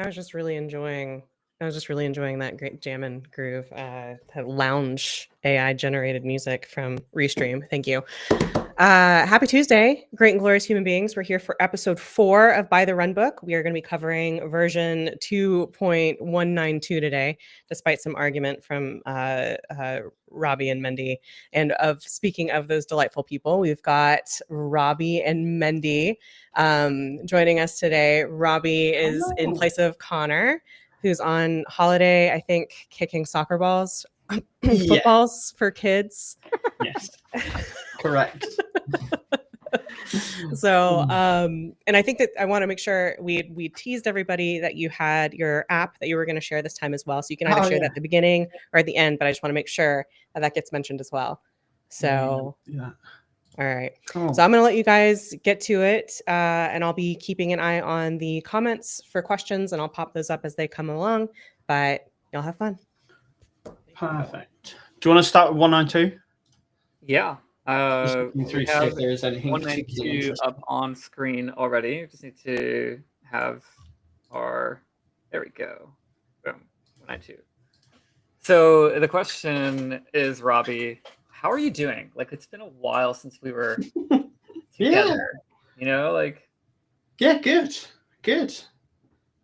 I was just really enjoying that great jammin' groove, that lounge AI generated music from Restream. Thank you. Happy Tuesday, great and glorious human beings. We're here for episode 4 of By the Runbook. We are going to be covering version 2.192 today, despite some argument from Robbie and Mendy. And speaking of those delightful people, we've got Robbie and Mendy joining us today. Robbie is in place of Connor, who's on holiday, I think, kicking soccer balls, footballs for kids. Yes, correct. So, and I think that I want to make sure we teased everybody that you had your app that you were going to share this time as well. So you can either share that at the beginning or at the end, but I just want to make sure that gets mentioned as well. So, yeah. All right. Cool. So I'm going to let you guys get to it, and I'll be keeping an eye on the comments for questions, and I'll pop those up as they come along. But y'all have fun. Perfect. Do you want to start with 192? Yeah. We we have have if there is anything 192 up on screen already. We just need to have our, there we go. Boom, 192. So the question is, Robbie, how are you doing? Like, it's been a while since we were together. You know, like. Yeah, good.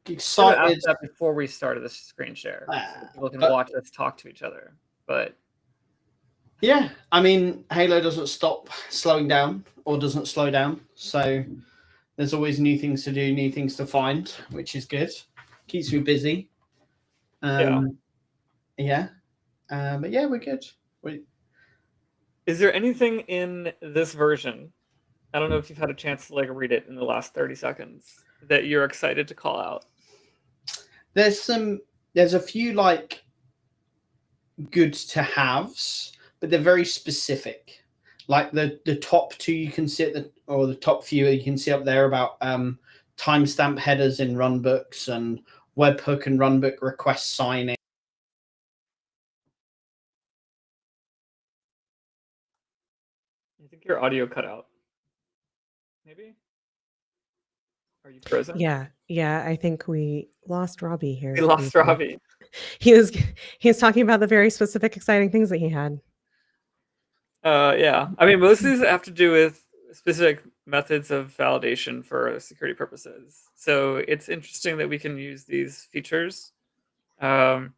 Excited. I asked that before we started this screen share, so people can watch us talk to each other. But yeah, I mean, Halo doesn't stop slowing down or doesn't slow down, so there's always new things to do, new things to find, which is good. Keeps me busy. But yeah, we're good. Is there anything in this version, I don't know if you've had a chance to like read it in the last 30 seconds, that you're excited to call out? There's a few like good to haves, but they're very specific. Like the top two you can see or the top few you can see up there about timestamp headers in runbooks and webhook and runbook request signing. I think your audio cut out. Maybe? Are you frozen? Yeah. I think we lost Robbie here. We lost Robbie. He was talking about the very specific, exciting things that he had. Yeah. I mean, most of these have to do with specific methods of validation for security purposes. So it's interesting that we can use these features. And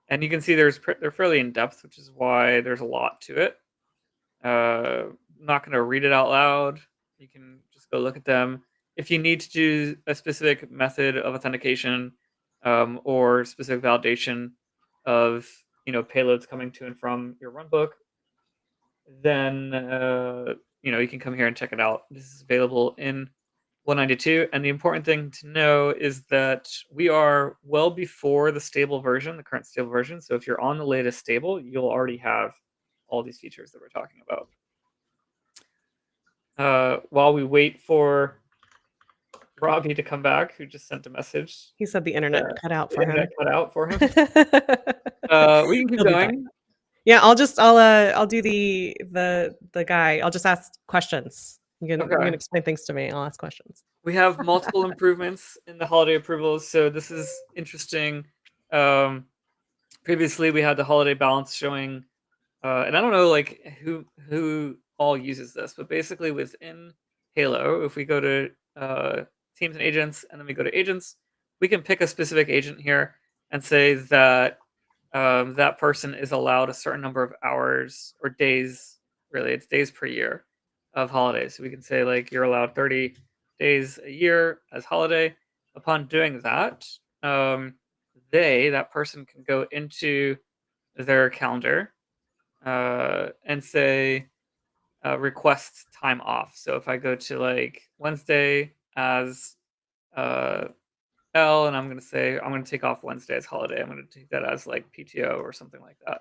you can see they're fairly in depth, which is why there's a lot to it. I'm not going to read it out loud. You can just go look at them. If you need to do a specific method of authentication or specific validation of payloads coming to and from your runbook, then you can come here and check it out. This is available in 192, and the important thing to know is that we are well before the stable version, the current stable version. So if you're on the latest stable, you'll already have all these features that we're talking about. While we wait for Robbie to come back, who just sent a message. He said the internet cut out for him. We can keep going. Yeah, I'll do the guy. I'll just ask questions. You can explain things to me. I'll ask questions. We have multiple improvements in the holiday approvals, so this is interesting. Previously, we had the holiday balance showing, and I don't know like who all uses this, but basically within Halo, if we go to teams and agents, and then we go to agents, we can pick a specific agent here and say that that person is allowed a certain number of hours or days, really it's days per year of holidays. So we can say like you're allowed 30 days a year as holiday. Upon doing that, that person can go into their calendar and say request time off. So if I go to like Wednesday as L, and I'm going to say I'm going to take off Wednesday as holiday, I'm going to take that as like PTO or something like that.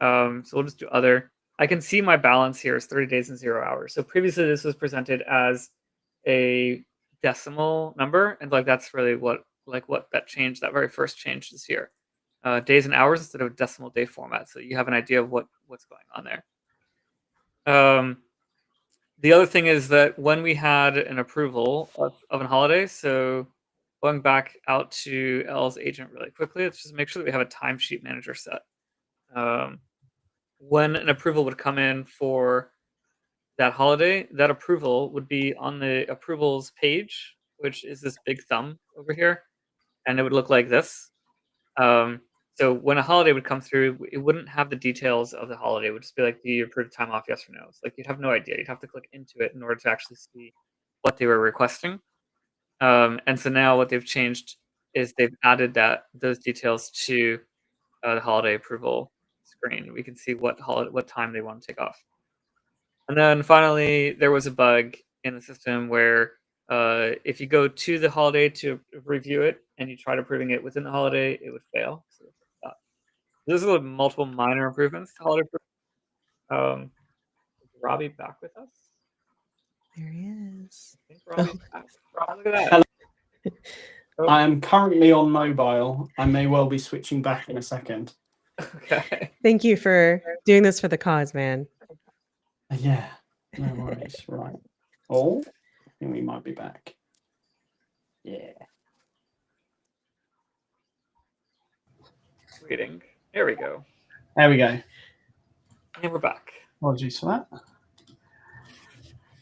So we'll just do other. I can see my balance here is 30 days and 0 hours. So previously this was presented as a decimal number, and like that's really what that changed, that very first change is here. Days and hours instead of decimal day format, so you have an idea of what's going on there. The other thing is that when we had an approval of a holiday, so going back out to L's agent really quickly, let's just make sure that we have a timesheet manager set. When an approval would come in for that holiday, that approval would be on the approvals page, which is this big thumb over here, and it would look like this. So when a holiday would come through, it wouldn't have the details of the holiday. It would just be like, do you approve time off, yes or no? It's like you'd have no idea. You'd have to click into it in order to actually see what they were requesting. And so now what they've changed is they've added those details to the holiday approval screen. We can see what time they want to take off. And then finally, there was a bug in the system where if you go to the holiday to review it and you tried approving it within the holiday, it would fail. So those are multiple minor improvements to holiday approval. Is Robbie back with us? There he is. I think Robbie's back. Robbie, look at that. Hello. I am currently on mobile. I may well be switching back in a second. Okay. Thank you for doing this for the cause, man. Yeah, no worries. Right. Oh, I think we might be back. Yeah. Waiting. There we go. There we go. And we're back. Apologies for that.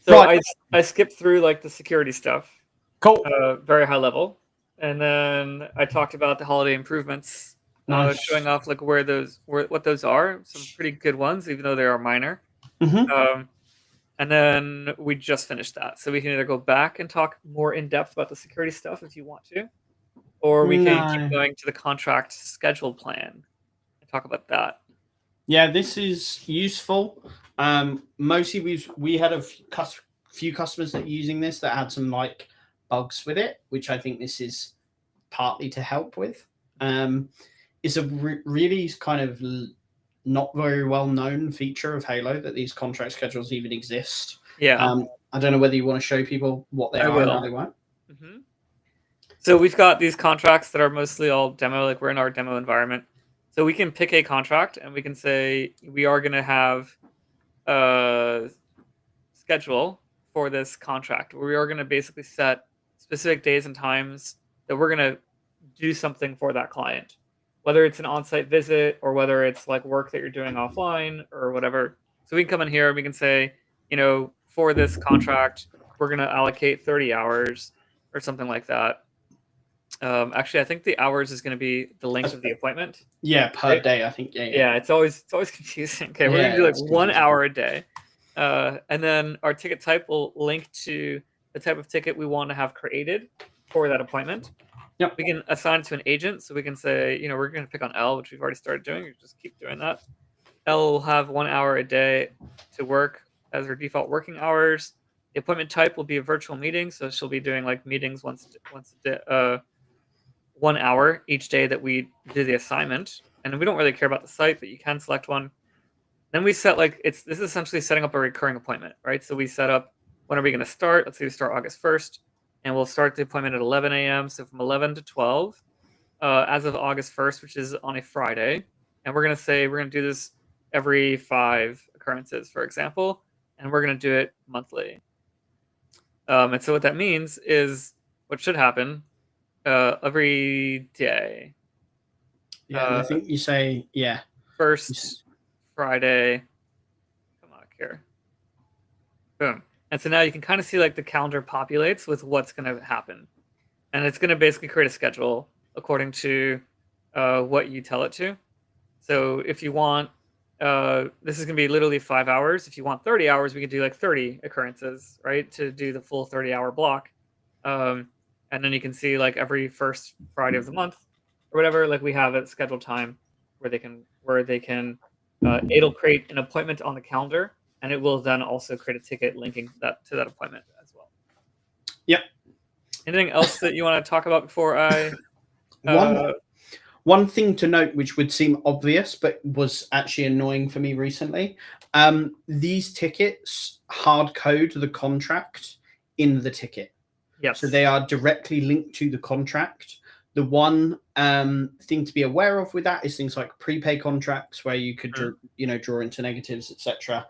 So Right. I skipped through like the security stuff. Cool. Very high level. And then I talked about the holiday improvements. Nice. Showing off like what those are. Some pretty good ones, even though they are minor. Mm-hmm. And then we just finished that. So we can either go back and talk more in depth about the security stuff if you want to, or we can keep going to the contract schedule plan and talk about that. Yeah, this is useful. Mostly we had a few customers that are using this that had some like bugs with it, which I think this is partly to help with. It's a really kind of not very well known feature of Halo that these contract schedules even exist. Yeah. I don't know whether you want to show people what they are and how they work. Mm-hmm. So we've got these contracts that are mostly all demo, like we're in our demo environment. So we can pick a contract and we can say we are going to have a schedule for this contract where we are going to basically set specific days and times that we're going to do something for that client, whether it's an on-site visit or whether it's like work that you're doing offline or whatever. So we can come in here and we can say, for this contract, we're going to allocate 30 hours or something like that. Actually, I think the hours is going to be the length of the appointment. Yeah, per day, I think. Yeah, it's always confusing. Okay, we're going to do like 1 hour a day. And then our ticket type will link to the type of ticket we want to have created for that appointment. Yep. We can assign it to an agent. So we can say, we're going to pick on L, which we've already started doing. You just keep doing that. L will have 1 hour a day to work as her default working hours. The appointment type will be a virtual meeting. So she'll be doing like meetings once a day, 1 hour each day that we do the assignment. And we don't really care about the site, but you can select one. Then we set this is essentially setting up a recurring appointment, right? So we set up, when are we going to start? Let's say we start August 1st. And we'll start the appointment at 11 a.m. So from 11 to 12 as of August 1st, which is on a Friday. And we're going to say we're going to do this every 5 occurrences, for example. And we're going to do it monthly. And so what that means is what should happen every day. Yeah, I think you say, yeah. First Friday. Come on, here. Boom. And so now you can kind of see like the calendar populates with what's going to happen. And it's going to basically create a schedule according to what you tell it to. So if you want, this is going to be literally 5 hours. If you want 30 hours, we could do like 30 occurrences, right? To do the full 30-hour block. And then you can see like every first Friday of the month or whatever, like we have a scheduled time where they can, it'll create an appointment on the calendar. And it will then also create a ticket linking that to that appointment as well. Yep. Anything else that you want to talk about before I? One thing to note, which would seem obvious, but was actually annoying for me recently. These tickets hard code the contract in the ticket. Yes. So they are directly linked to the contract. The one thing to be aware of with that is things like prepay contracts where you could draw into negatives, etc.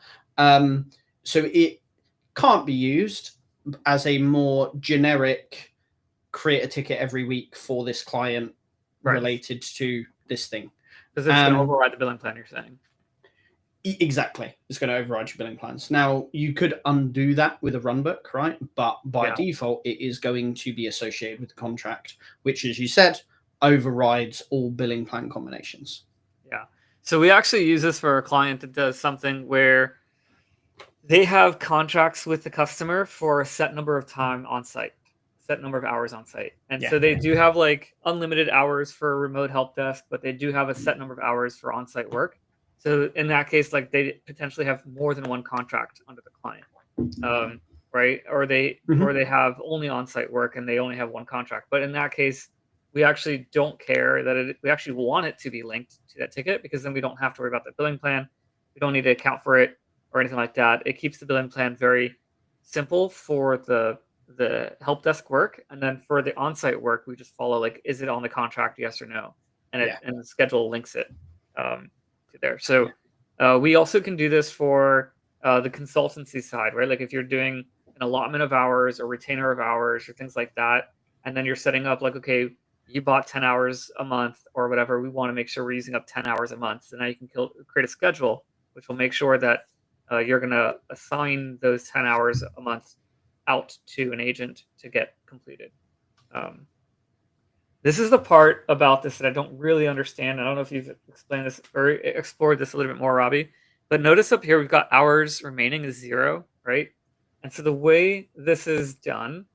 So it can't be used as a more generic create a ticket every week for this client related to this thing. Because it's going to override the billing plan, you're saying. Exactly. It's going to override your billing plans. Now, you could undo that with a runbook, right? But by default, it is going to be associated with the contract, which, as you said, overrides all billing plan combinations. Yeah. So we actually use this for a client that does something where they have contracts with the customer for a set number of time on site, set number of hours on site. And so they do have like unlimited hours for remote help desk, but they do have a set number of hours for on-site work. So in that case, like they potentially have more than one contract under the client, right? Or they have only on-site work and they only have one contract. But in that case, we actually don't care that we actually want it to be linked to that ticket, because then we don't have to worry about the billing plan. We don't need to account for it or anything like that. It keeps the billing plan very simple for the help desk work, and then for the on-site work, we just follow like, is it on the contract, yes or no, and and the schedule links it to there. So we also can do this for the consultancy side, right? Like if you're doing an allotment of hours or retainer of hours or things like that, and then you're setting up like, okay, you bought 10 hours a month or whatever, we want to make sure we're using up 10 hours a month. So now you can create a schedule which will make sure that you're going to assign those 10 hours a month out to an agent to get completed. This is the part about this that I don't really understand. I don't know if you've explained this or explored this a little bit more, Robbie, but notice up here, we've got hours remaining is 0, right? And so the way this is done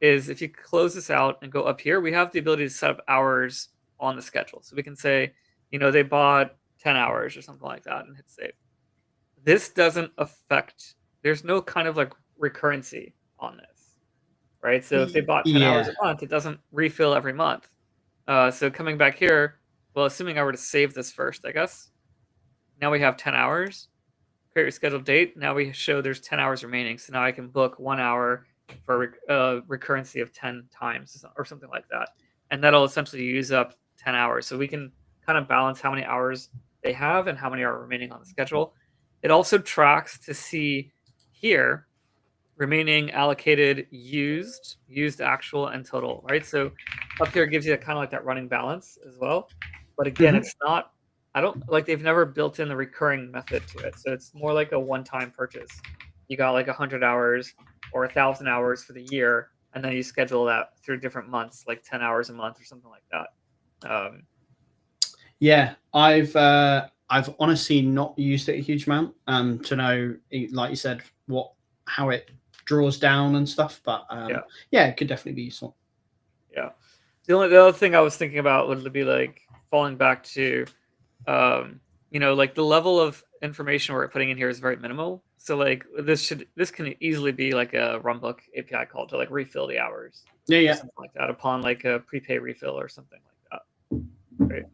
is if you close this out and go up here, we have the ability to set up hours on the schedule. So we can say, they bought 10 hours or something like that and hit save. This doesn't affect, there's no kind of like recurrency on this, right? So if they bought 10 hours a month, it doesn't refill every month. So coming back here, well, assuming I were to save this first, I guess. Now we have 10 hours. Create your scheduled date. Now we show there's 10 hours remaining. So now I can book 1 hour for recurrency of 10 times or something like that. And that'll essentially use up 10 hours. So we can kind of balance how many hours they have and how many are remaining on the schedule. It also tracks to see here remaining, allocated, used actual, and total, right? So up here gives you kind of like that running balance as well. But again, it's not, they've never built in the recurring method to it. So it's more like a one-time purchase. You got like 100 hours or 1,000 hours for the year, and then you schedule that through different months, like 10 hours a month or something like that. Yeah, I've honestly not used it a huge amount to know, like you said, how it draws down and stuff. But it could definitely be useful. Yeah. The other thing I was thinking about would be like falling back to, like the level of information we're putting in here is very minimal. So like this can easily be like a runbook API call to like refill the hours. Yeah. Something like that upon like a prepay refill or something like that. Right.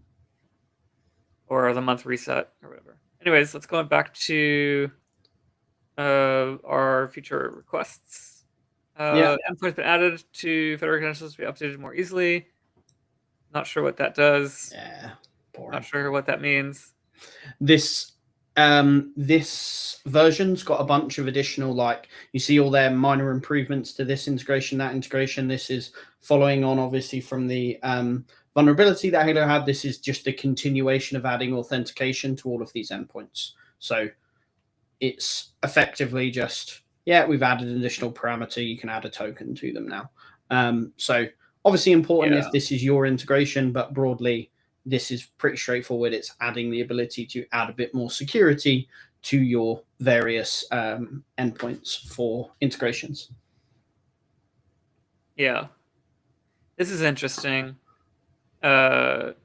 Or the month reset or whatever. Anyways, let's go back to our feature requests. Endpoint's been added to Federated Credentials to be updated more easily. Not sure what that does. Yeah, boring. Not sure what that means. This version's got a bunch of additional, like you see all their minor improvements to this integration, that integration. This is following on obviously from the vulnerability that Halo had. This is just a continuation of adding authentication to all of these endpoints. So it's effectively just, we've added an additional parameter. You can add a token to them now. So obviously important if this is your integration, but broadly, this is pretty straightforward. It's adding the ability to add a bit more security to your various endpoints for integrations. Yeah. This is interesting. There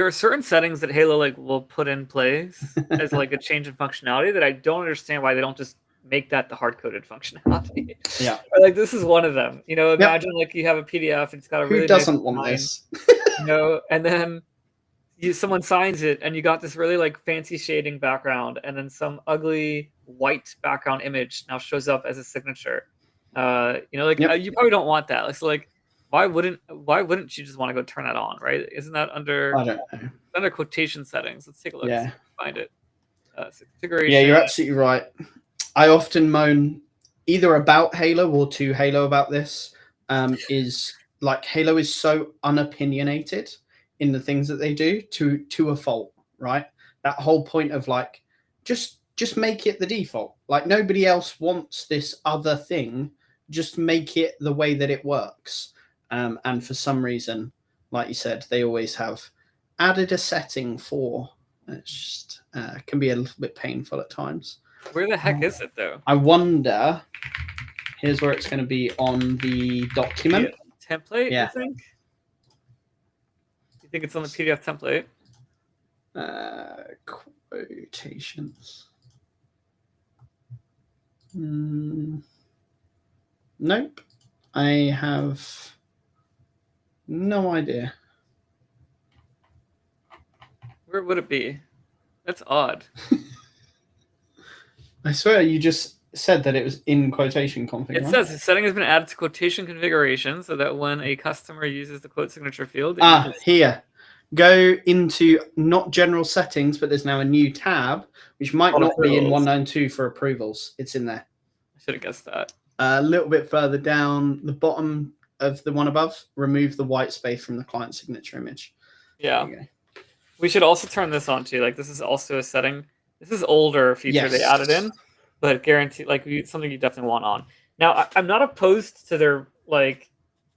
are certain settings that Halo will put in place as a change in functionality that I don't understand why they don't just make that the hard-coded functionality. Yeah. Or, this is one of them. Imagine you have a PDF and it's got a really Who doesn't nice want this? And then someone signs it and you got this really fancy shading background, and then some ugly white background image now shows up as a signature. You probably don't want that. So why wouldn't you just want to go turn that on, right? Isn't that under under quotation settings? Let's take a look. Find it. Configuration. Yeah, you're absolutely right. I often moan either about Halo or to Halo about this, is like Halo is so unopinionated in the things that they do to a fault, right? That whole point of like just make it the default. Like nobody else wants this other thing. Just make it the way that it works. And for some reason, like you said, they always have added a setting for. It's just can be a little bit painful at times. Where the heck is it though? I wonder. Here's where it's going to be on the document. PDF template, Yeah. I think. You think it's on the PDF template? Quotations. Nope. I have no idea. Where would it be? That's odd. I swear you just said that it was in quotation config. It says the setting has been added to quotation configuration so that when a customer uses the quote signature field, here. Go into not general settings, but there's now a new tab, which might not be in 192 for approvals. It's in there. I should have guessed that. A little bit further down the bottom of the one above, remove the white space from the client signature image. Yeah. We should also turn this on too. Like this is also a setting. This is older feature they added in, but guarantee like something you definitely want on. Now I'm not opposed to their like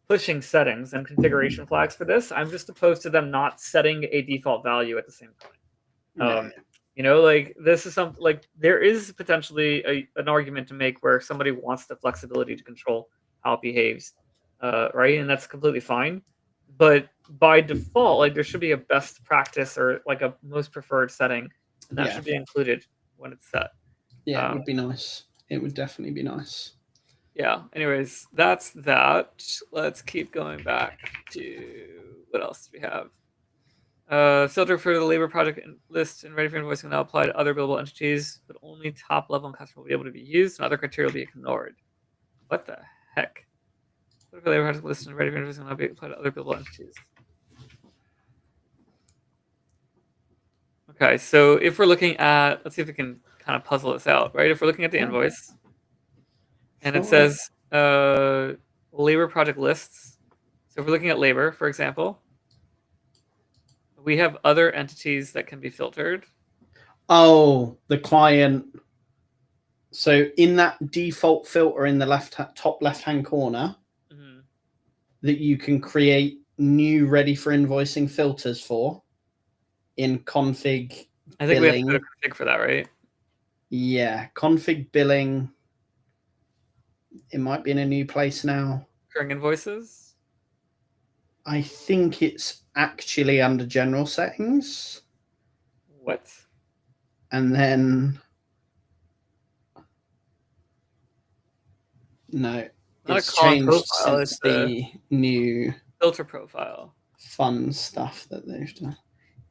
pushing settings and configuration flags for this. I'm just opposed to them not setting a default value at the same time. You know, like this is something like there is potentially an argument to make where somebody wants the flexibility to control how it behaves, right? And that's completely fine. But by default, like there should be a best practice or like a most preferred setting, and that should be included when it's set. Yeah, it would be nice. It would definitely be nice. Yeah. Anyways, that's that. Let's keep going back to what else do we have? Filter for the labor project list and Ready For Invoicing will now apply to other billable entities, but only top level and customer will be able to be used, and other criteria will be ignored. What the heck? Filter for the labor project list and Ready For Invoicing will now be applied to other billable entities. Okay, so if we're looking at, let's see if we can kind of puzzle this out, right? If we're looking at the invoice, and it says labor project lists. So if we're looking at labor, for example, we have other entities that can be filtered. Oh, the client. So in that default filter in the top left-hand corner, that you can create new Ready For Invoicing filters for in config I think billing. we have to go to config for that, right? Yeah, config billing. It might be in a new place now. Recurring invoices? I think it's actually under general settings. What? And then no, it's changed since the new filter profile. Fun stuff that they've done.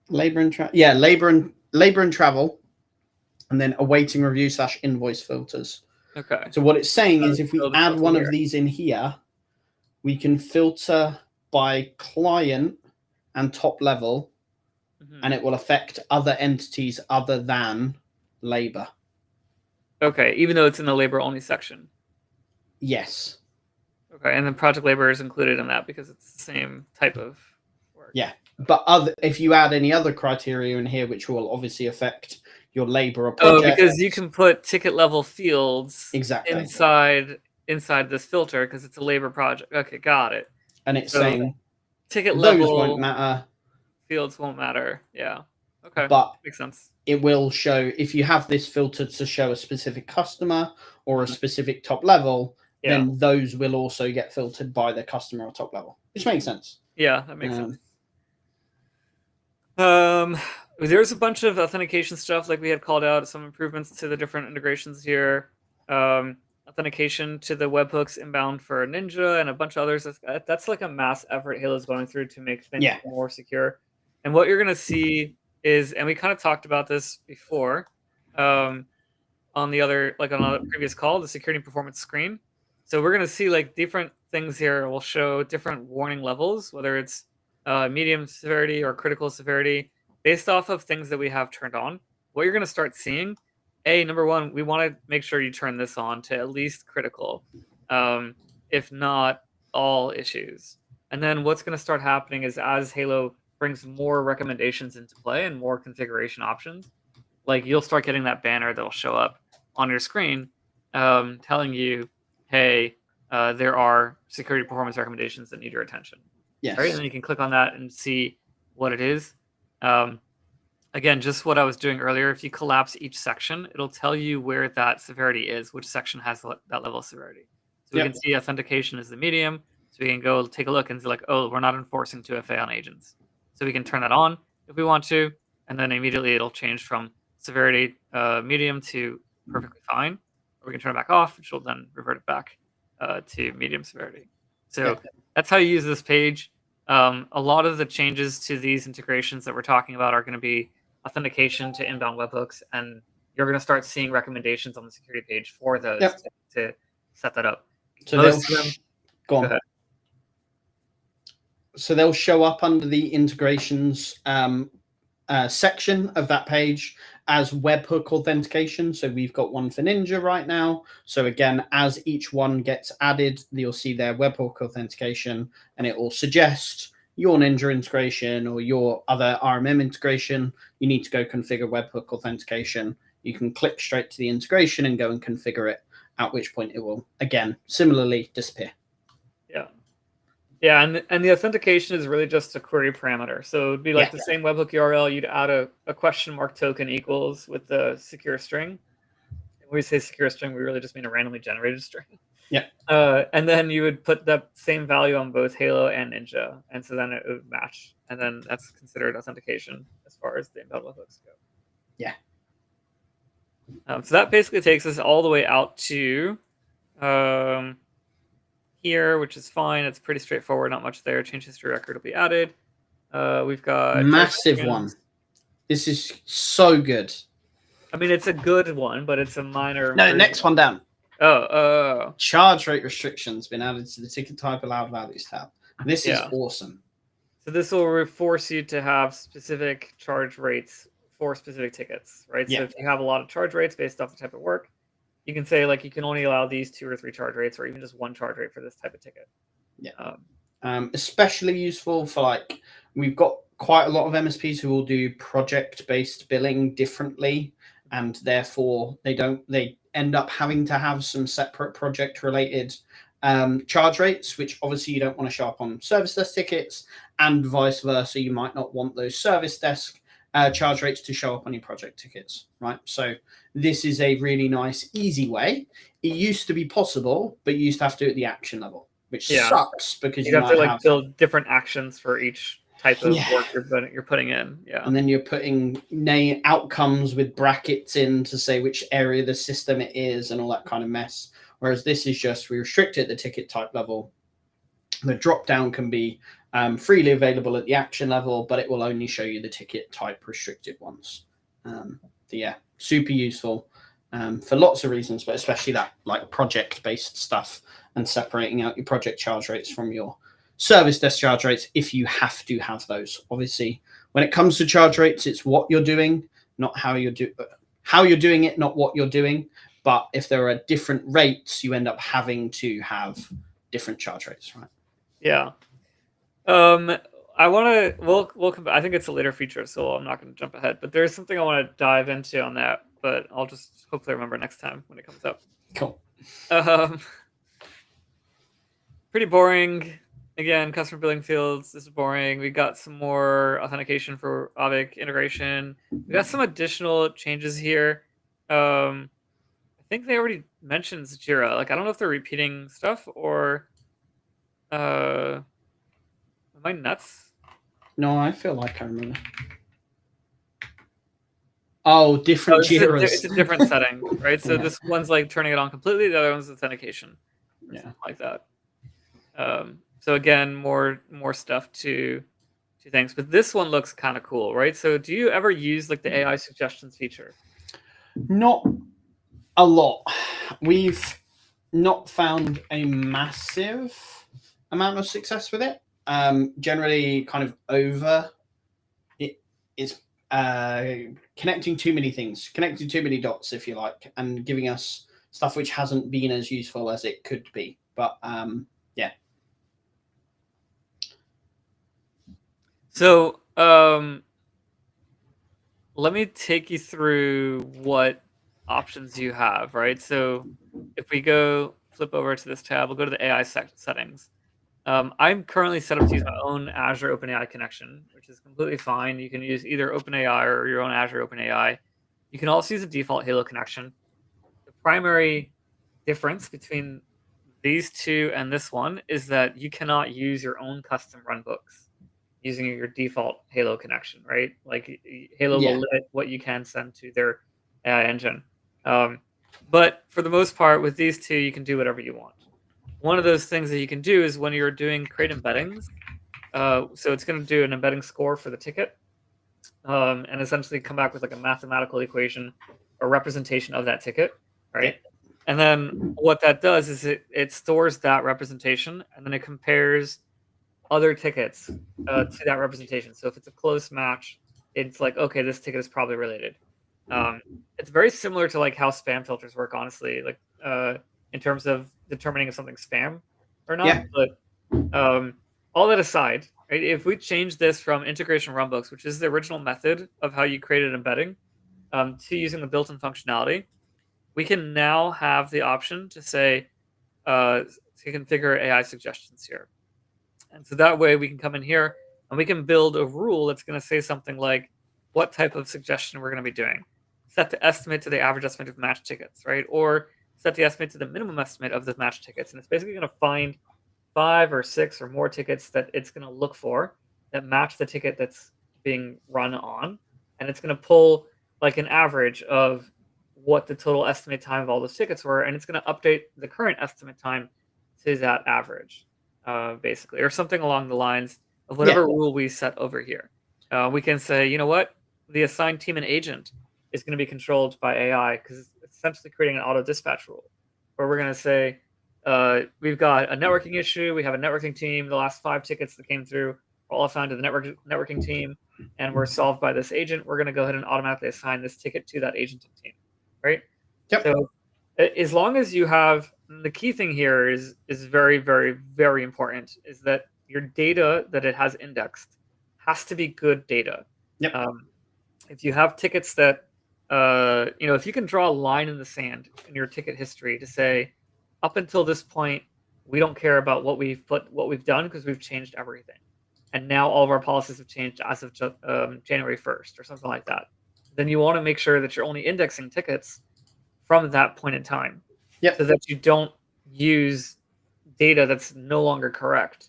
Labor and labor and travel, and then awaiting review / invoice filters. Okay. So what it's saying is if we add one of these in here, we can filter by client and top level, and it will affect other entities other than labor. Okay, even though it's in the labor only section. Yes. Okay, and then project labor is included in that because it's the same type of work. Yeah, but if you add any other criteria in here, which will obviously affect your labor or project. Oh, because you can put ticket level fields inside this filter because it's a labor project. Okay, got it. And it's saying ticket level won't matter. Fields won't matter. Yeah. Okay. But makes sense. It will show if you have this filtered to show a specific customer or a specific top level, then those will also get filtered by the customer or top level, which makes sense. Yeah, that makes sense. There's a bunch of authentication stuff, like we had called out some improvements to the different integrations here. Authentication to the webhooks inbound for Ninja and a bunch of others. That's like a mass effort Halo's going through to make things more secure. And what you're going to see is, and we kind of talked about this before on the other, like on a previous call, the security performance screen. So we're going to see like different things here will show different warning levels, whether it's medium severity or critical severity, based off of things that we have turned on. What you're going to start seeing number one, we want to make sure you turn this on to at least critical, if not all issues. And then what's going to start happening is as Halo brings more recommendations into play and more configuration options, like you'll start getting that banner that'll show up on your screen, telling you, hey, there are security performance recommendations that need your attention. Yes. Right? And then you can click on that and see what it is. Again, just what I was doing earlier, if you collapse each section, it'll tell you where that severity is, which section has that level of severity. So we can see authentication is the medium. So we can go take a look and see like, oh, we're not enforcing 2FA on agents. So we can turn that on if we want to, and then immediately it'll change from severity medium to perfectly fine. Or we can turn it back off, which will then revert it back to medium severity. So that's how you use this page. A lot of the changes to these integrations that we're talking about are going to be authentication to inbound webhooks, and you're going to start seeing recommendations on the security page for those to set that up. So go ahead. So they'll show up under the integrations section of that page as webhook authentication. So we've got one for Ninja right now. So again, as each one gets added, you'll see their webhook authentication, and it will suggest your Ninja integration or your other RMM integration. You need to go configure webhook authentication. You can click straight to the integration and go and configure it, at which point it will, again, similarly disappear. Yeah, and the authentication is really just a query parameter. So it'd be like the same webhook URL, you'd add a question mark token equals with the secure string. And when we say secure string, we really just mean a randomly generated string. And then you would put that same value on both Halo and Ninja. And so then it would match. And then that's considered authentication as far as the inbound webhooks go. So that basically takes us all the way out to here, which is fine. It's pretty straightforward. Not much there. Change history record will be added. We've got massive one. This is so good. I mean, it's a good one, but it's a minor. No, next one down. Oh. Charge rate restrictions been added to the ticket type allowed values tab. This is awesome. So this will force you to have specific charge rates for specific tickets, right? So if you have a lot of charge rates based off the type of work, you can say like you can only allow these 2 or 3 charge rates, or even just 1 charge rate for this type of ticket. Especially useful for like, we've got quite a lot of MSPs who will do project-based billing differently, and therefore they end up having to have some separate project-related charge rates, which obviously you don't want to show up on service desk tickets, and vice versa. You might not want those service desk charge rates to show up on your project tickets, right? So this is a really nice, easy way. It used to be possible, but you used to have to do it at the action level, which sucks because you have to like build different actions for each type of work you're putting in. And then you're putting outcomes with brackets in to say which area of the system it is and all that kind of mess. Whereas this is just, we restrict it at the ticket type level. The drop down can be freely available at the action level, but it will only show you the ticket type restricted ones. Super useful for lots of reasons, but especially that like project-based stuff and separating out your project charge rates from your service desk charge rates if you have to have those. Obviously, when it comes to charge rates, it's what you're doing, not how you're doing it, not what you're doing. But if there are different rates, you end up having to have different charge rates, right? Yeah. We'll come back. I think it's a later feature, so I'm not going to jump ahead. But there's something I want to dive into on that, but I'll just hopefully remember next time when it comes up. Cool. Pretty boring. Again, customer billing fields. This is boring. We got some more authentication for Avik integration. We got some additional changes here. I think they already mentioned Jira. Like, I don't know if they're repeating stuff or am I nuts? No, I feel like I remember. Oh, different Jiras. It's a different setting, right? So this one's like turning it on completely. The other one's authentication. Something like that. So again, more stuff to things. But this one looks kind of cool, right? So do you ever use like the AI suggestions feature? Not a lot. We've not found a massive amount of success with it. Generally kind of over. It's connecting too many things, connecting too many dots, if you like, and giving us stuff which hasn't been as useful as it could be. But yeah. So let me take you through what options you have, right? So if we flip over to this tab, we'll go to the AI settings. I'm currently set up to use my own Azure OpenAI connection, which is completely fine. You can use either OpenAI or your own Azure OpenAI. You can also use a default Halo connection. The primary difference between these two and this one is that you cannot use your own custom runbooks using your default Halo connection, right? Like Halo will limit what you can send to their AI engine. But for the most part, with these two, you can do whatever you want. One of those things that you can do is when you're doing create embeddings. So it's going to do an embedding score for the ticket, and essentially come back with like a mathematical equation or representation of that ticket, right? And then what that does is it stores that representation, and then it compares other tickets to that representation. So if it's a close match, it's like, okay, this ticket is probably related. It's very similar to like how spam filters work, honestly, like in terms of determining if something's spam or not. But all that aside, right, if we change this from integration runbooks, which is the original method of how you created embedding, to using the built-in functionality, we can now have the option to say to configure AI suggestions here. And so that way we can come in here and we can build a rule that's going to say something like what type of suggestion we're going to be doing. Set the estimate to the average estimate of match tickets, right? Or set the estimate to the minimum estimate of the match tickets. And it's basically going to find 5 or 6 or more tickets that it's going to look for that match the ticket that's being run on. And it's going to pull like an average of what the total estimate time of all those tickets were. And it's going to update the current estimate time to that average. Basically, or something along the lines of whatever rule we set over here. We can say, you know what, the assigned team and agent is going to be controlled by AI because it's essentially creating an auto dispatch rule, where we're going to say we've got a networking issue, we have a networking team, the last 5 tickets that came through are all assigned to the networking team, and were solved by this agent. We're going to go ahead and automatically assign this ticket to that agent and team, right? So as long as you have, the key thing here is very, very, very important, is that your data that it has indexed has to be good data. If you have tickets that, if you can draw a line in the sand in your ticket history to say, up until this point, we don't care about what we've done because we've changed everything, and now all of our policies have changed as of January 1st or something like that, then you want to make sure that you're only indexing tickets from that point in time. So that you don't use data that's no longer correct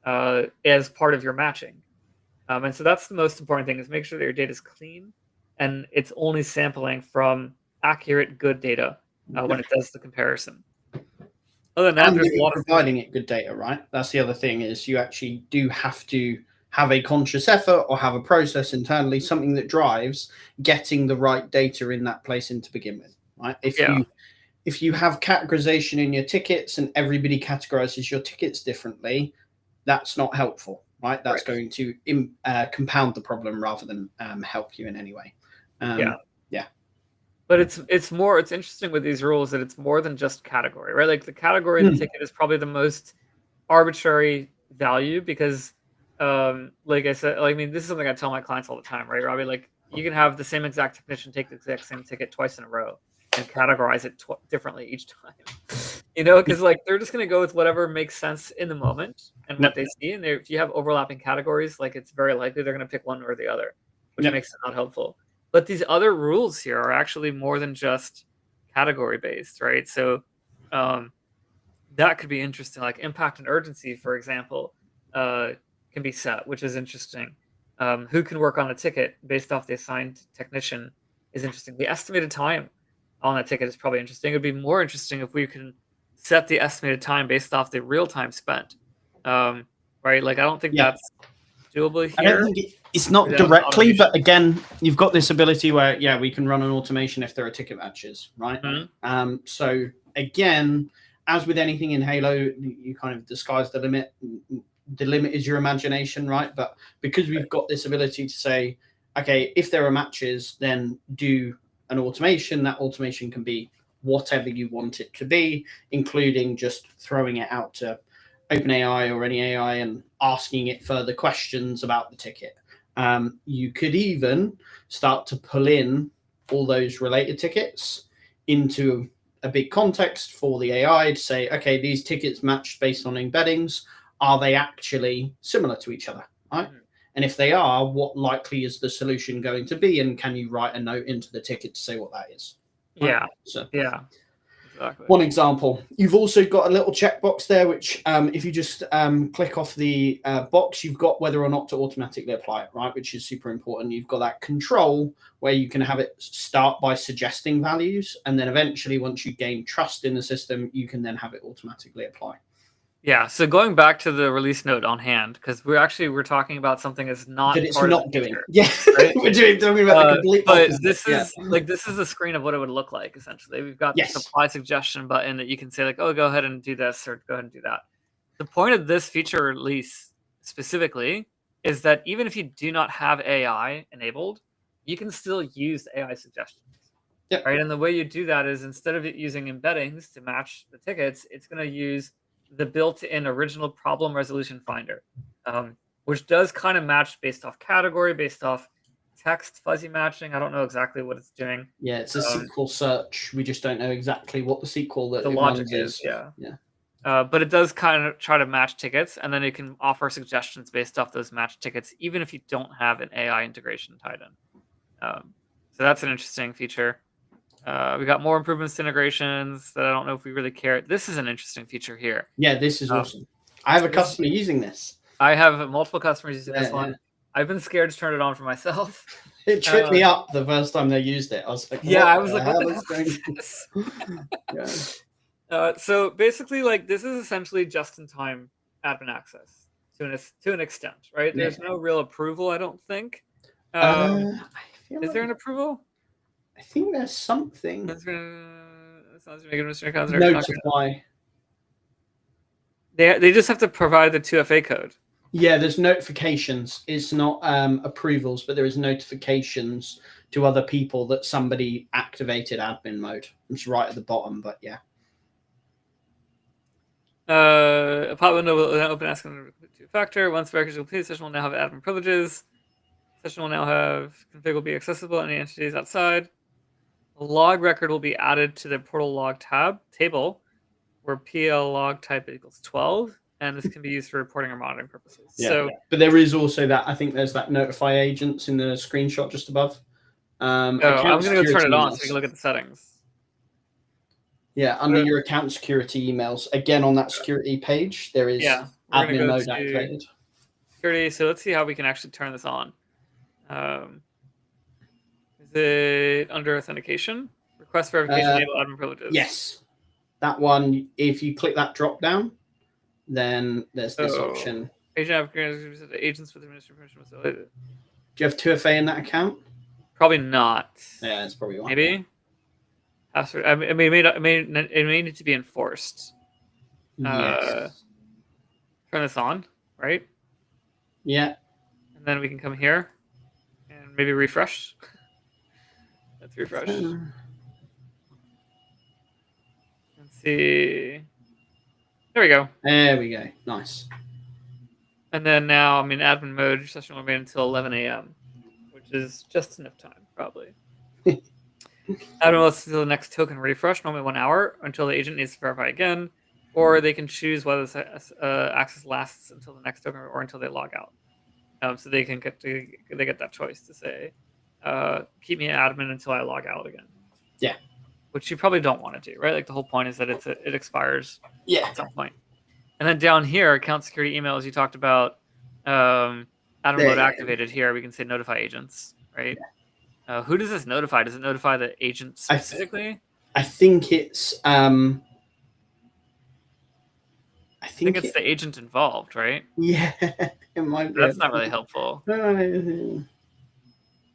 as part of your matching. And so that's the most important thing, is make sure that your data is clean and it's only sampling from accurate, good data when it does the comparison. Other than that, there's a lot of providing it good data, right? That's the other thing, is you actually do have to have a conscious effort or have a process internally, something that drives getting the right data in that place to begin with, right? If you have categorization in your tickets and everybody categorizes your tickets differently, that's not helpful, right? That's going to compound the problem rather than help you in any way. But it's interesting with these rules that it's more than just category, right? Like the category of the ticket is probably the most arbitrary value because, like I said, this is something I tell my clients all the time, right, Robbie? Like you can have the same exact technician take the exact same ticket twice in a row and categorize it differently each time, because like they're just going to go with whatever makes sense in the moment and what they see. And if you have overlapping categories, like it's very likely they're going to pick one or the other, which makes it not helpful. But these other rules here are actually more than just category based, right? So that could be interesting. Like impact and urgency, for example, can be set, which is interesting. Who can work on a ticket based off the assigned technician is interesting. The estimated time on that ticket is probably interesting. It'd be more interesting if we can set the estimated time based off the real time spent, right? Like I don't think that's doable here. I don't think it's not directly, but again, you've got this ability where we can run an automation if there are ticket matches, right? So again, as with anything in Halo, you kind of disguise the limit. The limit is your imagination, right? But because we've got this ability to say, okay, if there are matches, then do an automation. That automation can be whatever you want it to be, including just throwing it out to OpenAI or any AI and asking it further questions about the ticket. You could even start to pull in all those related tickets into a big context for the AI to say, okay, these tickets matched based on embeddings. Are they actually similar to each other? Right? Mm-hmm. And if they are, what likely is the solution going to be? And can you write a note into the ticket to say what that is? Right? Yeah. So yeah. Exactly. One example. You've also got a little checkbox there, which if you just click off the box, you've got whether or not to automatically apply it, right? Which is super important. You've got that control where you can have it start by suggesting values. And then eventually, once you gain trust in the system, you can then have it automatically apply. Yeah. So going back to the release note on hand, because we're talking about something that's not that it's not doing. Yeah, right? we're talking about the complete but opposite. This is this is a screen of what it would look like. Essentially, we've got the supply suggestion button that you can say like, oh, go ahead and do this or go ahead and do that. The point of this feature release specifically is that even if you do not have AI enabled, you can still use AI suggestions. Yep. Right. And the way you do that is instead of it using embeddings to match the tickets, it's going to use the built-in original problem resolution finder, which does kind of match based off category, based off text fuzzy matching. I don't know exactly what it's doing. Yeah, it's a SQL search. We just don't know exactly what the SQL that the logic is. Yeah. But it does kind of try to match tickets, and then it can offer suggestions based off those matched tickets, even if you don't have an AI integration tied in. So that's an interesting feature. We got more improvements to integrations that I don't know if we really care. This is an interesting feature here. Yeah, this is awesome. I have a customer using this. I have multiple customers using this one. I've been scared to turn it on for myself. It tripped me up the first time they used it. I was like, yeah, I was like, what the hell is this? So basically, like, this is essentially just-in-time admin access to an extent, right? There's no real approval, I don't think. Is there an approval? I think there's something. Notify. They just have to provide the 2FA code. Yeah, there's notifications. It's not approvals, but there is notifications to other people that somebody activated admin mode. It's right at the bottom, but yeah. A pop window will open asking two-factor. Once verification is complete, session will now have admin privileges. Session will now have config will be accessible to any entities outside. A log record will be added to the portal log table where PL log type equals 12, and this can be used for reporting or monitoring purposes. Yeah, but there is also that, I think there's that notify agents in the screenshot just above. I'm going to go turn it on so we can look at the settings. Yeah, under your account security emails, again on that security page, there is admin mode activated. Security, so let's see how we can actually turn this on. Is it under authentication? Request verification, enable admin privileges. Yes. That one, if you click that drop down, then there's this option. Agents with administration. Do you have 2FA in that account? Probably not. Yeah, it's probably one. Maybe. Password. I mean, it may need to be enforced. Yes. Turn this on, right? Yeah. And then we can come here and maybe refresh. Let's refresh. Let's see. There we go. There we go. Nice. And then now I'm in admin mode. Session will remain until 11 a.m., which is just enough time, probably. Admin will listen to the next token refresh, normally 1 hour, until the agent needs to verify again, or they can choose whether access lasts until the next token or until they log out. So they can get that choice to say, keep me admin until I log out again. Yeah. Which you probably don't want to do, right? Like the whole point is that it expires at some point. And then down here, account security emails, you talked about admin mode activated here. We can say notify agents, right? Yeah. Who does this notify? Does it notify the agent specifically? I think it's I think it's the agent involved, right? Yeah, it might be. That's not really helpful.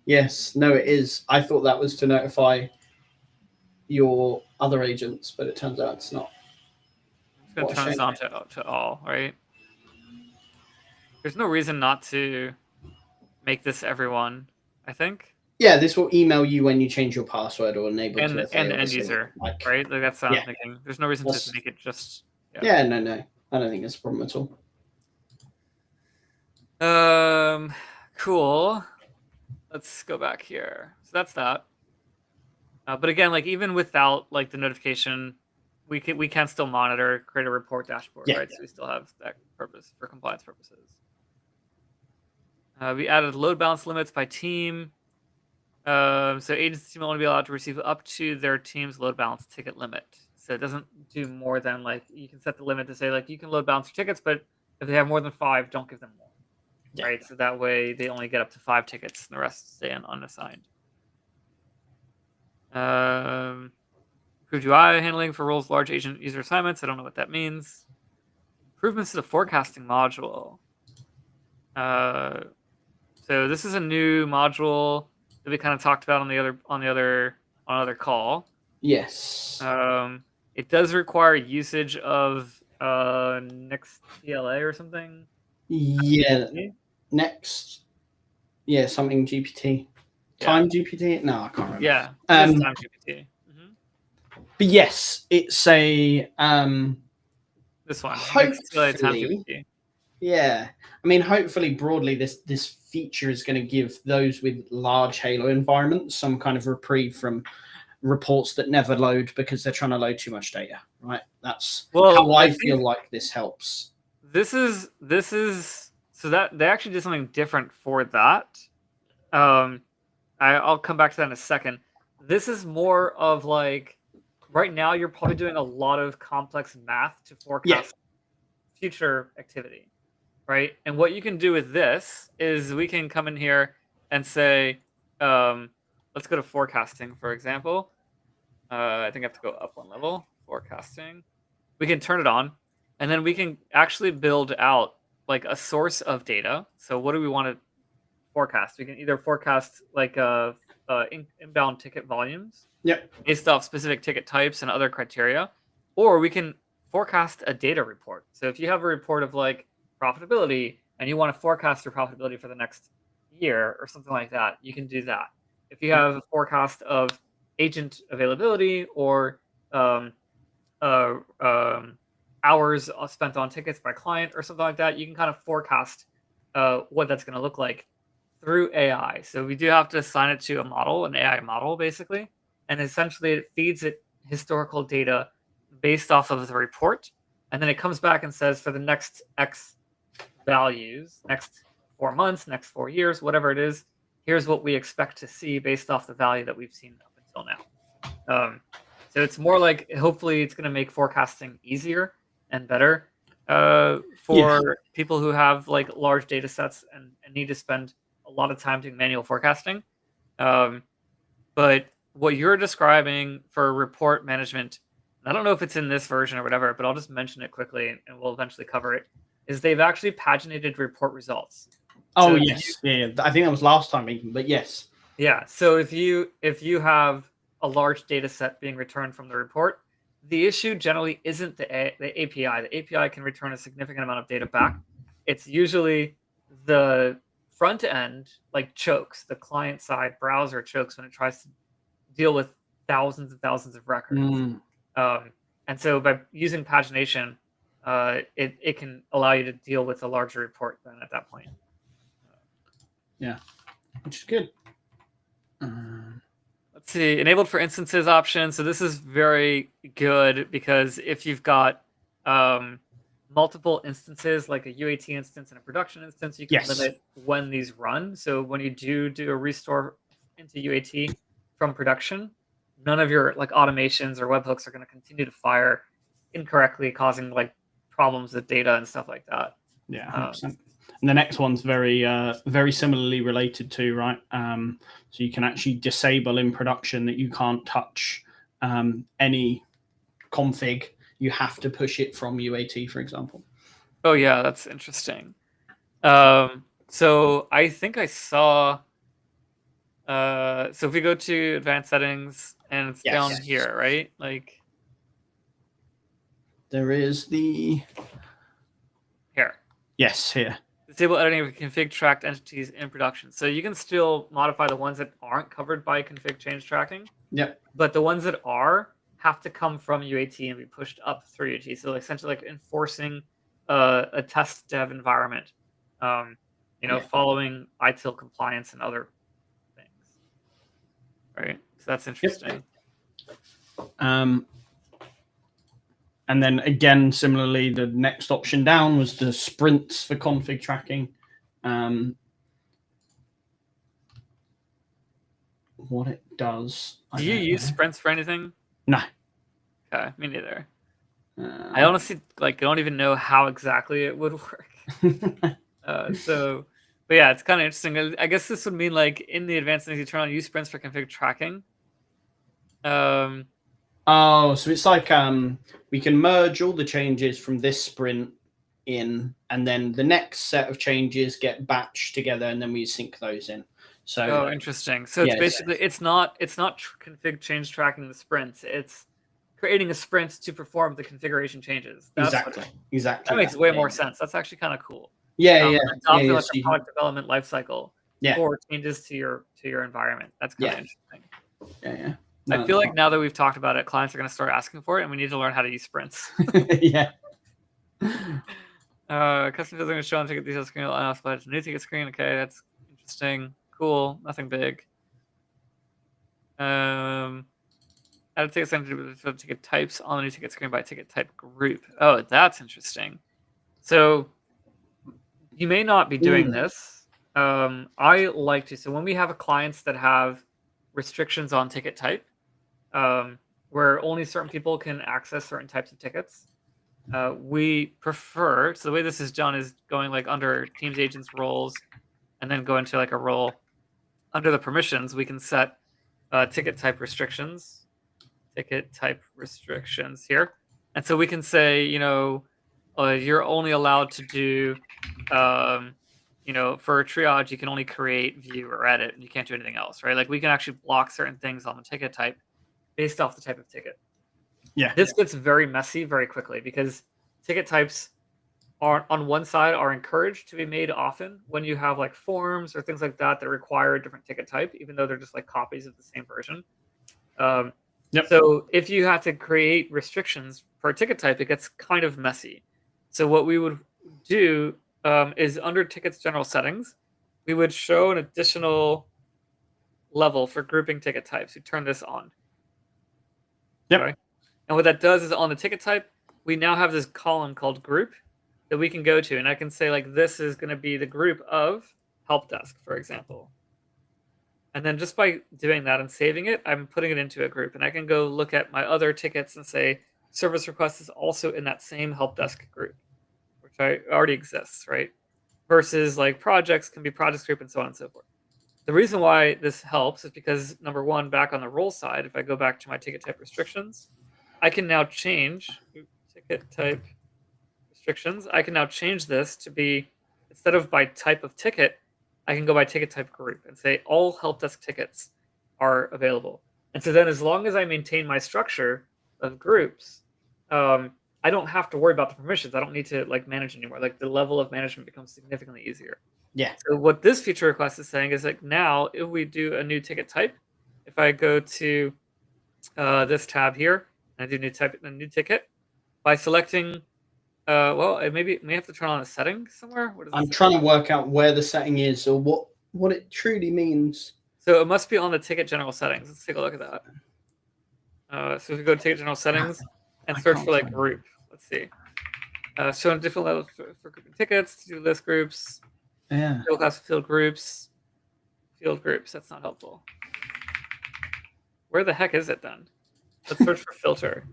Yes, no, it is. I thought that was to notify your other agents, but it turns out it's not. I'm just going to turn this on to all, right? There's no reason not to make this everyone. I think. Yeah, this will email you when you change your password or enable And to fail. end user, like, right? Like that's what yeah. I'm thinking. There's no reason to make it just. Yeah, no. I don't think there's a problem at all. Cool. Let's go back here. So that's that. But again, like even without like the notification, we can still monitor, create a report dashboard, right? So we still have that purpose for compliance purposes. We added load balance limits by team. So agents will only be allowed to receive up to their team's load balance ticket limit. So it doesn't do more than like you can set the limit to say like you can load balance your tickets, but if they have more than 5, don't give them more. Yeah. Right. So that way they only get up to 5 tickets and the rest stay unassigned. Improved UI handling for roles, large agent user assignments. I don't know what that means. Improvements to the forecasting module. So this is a new module that we kind of talked about on another call. Yes. It does require usage of next TLA or something. Yeah. Next. Yeah, something GPT. Time GPT? No, I can't remember. Yeah. Time GPT. But yes, it's a this one. Hopefully. Yeah. I mean, hopefully broadly this feature is going to give those with large Halo environments some kind of reprieve from reports that never load because they're trying to load too much data, right? That's how I feel like this helps. This is so that they actually did something different for that. I'll come back to that in a second. This is more of like right now you're probably doing a lot of complex math to forecast future activity, right? And what you can do with this is we can come in here and say, let's go to forecasting, for example. I think I have to go up one level. Forecasting. We can turn it on, and then we can actually build out like a source of data. So what do we want to forecast? We can either forecast like inbound ticket volumes based off specific ticket types and other criteria, or we can forecast a data report. So if you have a report of like profitability and you want to forecast your profitability for the next year or something like that, you can do that. If you have a forecast of agent availability or hours spent on tickets by client or something like that, you can kind of forecast what that's going to look like through AI. So we do have to assign it to a model, an AI model, basically. And essentially it feeds it historical data based off of the report. And then it comes back and says for the next X values, next 4 months, next 4 years, whatever it is, here's what we expect to see based off the value that we've seen up until now. So it's more like hopefully it's going to make forecasting easier and better for people who have like large data sets and need to spend a lot of time doing manual forecasting. But what you're describing for report management, I don't know if it's in this version or whatever, but I'll just mention it quickly and we'll eventually cover it, is they've actually paginated report results. Oh, so yes. I think that was last time even, but yes. Yeah. So if you have a large data set being returned from the report, the issue generally isn't the API. The API can return a significant amount of data back. It's usually the front end, like chokes, the client side browser chokes when it tries to deal with thousands and thousands of records. And so by using pagination, it can allow you to deal with a larger report then at that point. Yeah, which is good. Let's see, enabled for instances option. So this is very good because if you've got multiple instances, like a UAT instance and a production instance, you can limit when these run. So when you do a restore into UAT from production, none of your like automations or webhooks are going to continue to fire incorrectly, causing like problems with data and stuff like that. Yeah, 100%. And the next one's very similarly related to, right? So you can actually disable in production that you can't touch any config. You have to push it from UAT, for example. Oh yeah, that's interesting. So I think I saw. So if we go to advanced settings and it's down here, right? Like there is the here. Yes, here. disable editing of config tracked entities in production. So you can still modify the ones that aren't covered by config change tracking. Yep. But the ones that are have to come from UAT and be pushed up through UAT. So essentially, like enforcing a test dev environment, following ITIL compliance and other things. Right. So that's interesting. Yep. And then again, similarly, the next option down was the sprints for config tracking. What it does. Do you use sprints for anything? No. Okay, me neither. I honestly don't even know how exactly it would work. But yeah, it's kind of interesting. I guess this would mean like in the advanced things you turn on use sprints for config tracking. Oh, so it's like we can merge all the changes from this sprint in, and then the next set of changes get batched together, and then we sync those in. So interesting. So it's basically it's not config change tracking the sprints. It's creating a sprint to perform the configuration changes. Exactly. That makes way more sense. That's actually kind of cool. Yeah. Adopting like a product development lifecycle for changes to your environment. That's kind of interesting. Yeah. No, I feel like now that we've talked about it, clients are going to start asking for it, and we need to learn how to use sprints. Yeah. Custom fields are going to show on ticket details screen. New ticket screen. Okay, that's interesting. Cool. Nothing big. Add a ticket center to ticket types on the new ticket screen by ticket type group. Oh, that's interesting. So you may not be doing this. I like to. So when we have clients that have restrictions on ticket type, where only certain people can access certain types of tickets, we prefer. So the way this is done is going like under teams, agents, roles, and then go into like a role. Under the permissions, we can set ticket type restrictions here. And so we can say, you're only allowed to do, for a triage, you can only create, view, or edit, and you can't do anything else, right? Like we can actually block certain things on the ticket type based off the type of ticket. Yeah. This gets very messy very quickly because ticket types are on one side are encouraged to be made often when you have like forms or things like that require a different ticket type, even though they're just like copies of the same version. So if you have to create restrictions for a ticket type, it gets kind of messy. So what we would do is under tickets general settings, we would show an additional level for grouping ticket types. We turn this on. Yep. Okay? And what that does is on the ticket type, we now have this column called group that we can go to. And I can say like, this is going to be the group of help desk, for example. And then just by doing that and saving it, I'm putting it into a group. And I can go look at my other tickets and say, service request is also in that same help desk group, which already exists, right? Versus like projects can be projects group and so on and so forth. The reason why this helps is because number one, back on the role side, if I go back to my ticket type restrictions, I can now change ticket type restrictions. I can now change this to be, instead of by type of ticket, I can go by ticket type group and say all help desk tickets are available. And so then as long as I maintain my structure of groups, I don't have to worry about the permissions. I don't need to like manage anymore. Like the level of management becomes significantly easier. Yeah. So what this feature request is saying is like now if we do a new ticket type, if I go to this tab here and I do a new ticket, by selecting I may have to turn on a setting somewhere. I'm trying to work out where the setting is or what it truly means. So it must be on the ticket general settings. Let's take a look at that. So if we go to ticket general settings and search for like group, let's see. Showing different levels for grouping tickets, to do list groups, field class field groups. That's not helpful. Where the heck is it then? Let's search for filter.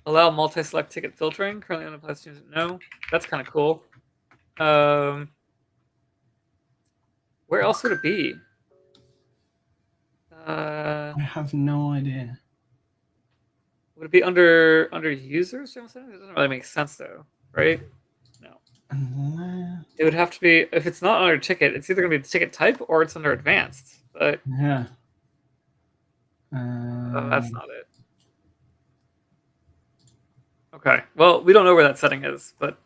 Allow multi-select ticket filtering. Currently on the plus no. That's kind of cool. Where else would it be? I have no idea. Would it be under users? It doesn't really make sense though, right? No. It would have to be, if it's not under ticket, it's either going to be the ticket type or it's under advanced. But yeah. That's not it. Okay. Well, we don't know where that setting is, but